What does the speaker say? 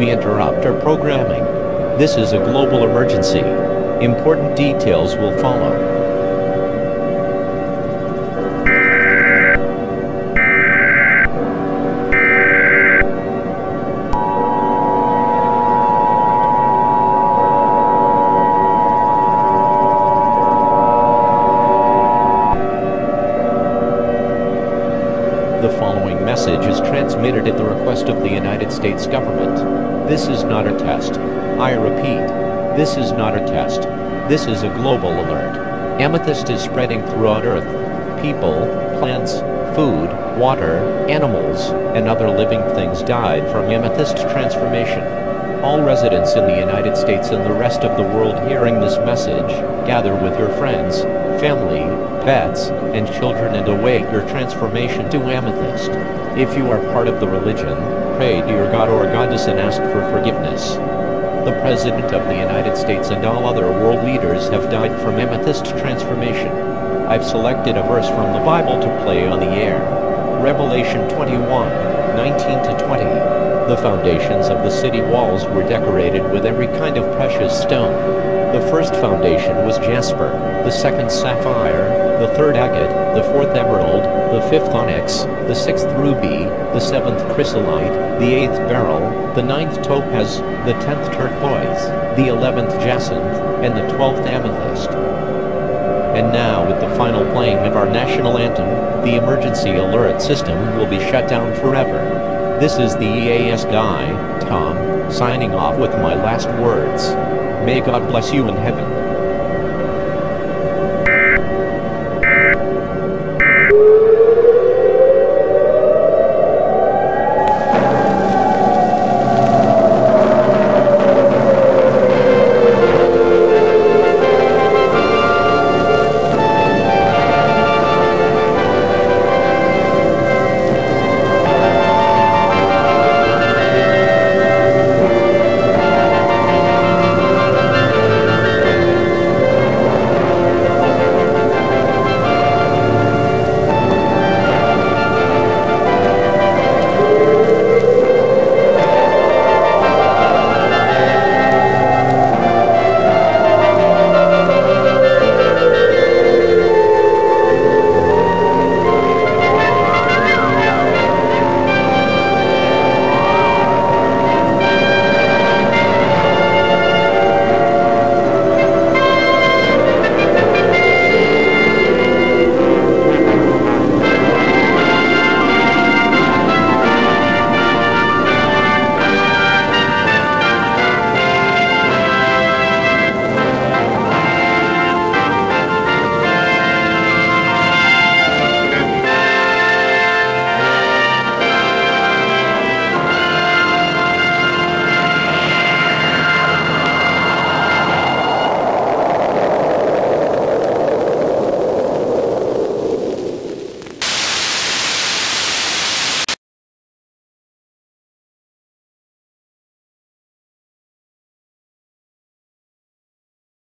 we interrupt our programming. This is a global emergency. Important details will follow. The following message is transmitted at the request of the United States government. This is not a test. I repeat, this is not a test. This is a global alert. Amethyst is spreading throughout Earth. People, plants, food, water, animals, and other living things died from Amethyst transformation. All residents in the United States and the rest of the world hearing this message, gather with your friends, family, pets, and children and await your transformation to Amethyst. If you are part of the religion, pray to your God or goddess and ask for forgiveness. The President of the United States and all other world leaders have died from Amethyst transformation. I've selected a verse from the Bible to play on the air. Revelation 21:19-20. The foundations of the city walls were decorated with every kind of precious stone. The first foundation was jasper, the second sapphire, the third agate, the fourth emerald, the fifth onyx, the sixth ruby, the seventh chrysolite, the eighth beryl, the ninth topaz, the 10th turquoise, the 11th jacinth, and the 12th amethyst. And now, with the final playing of our national anthem, the emergency alert system will be shut down forever. This is the EAS guy, Tom, signing off with my last words. May God bless you in heaven.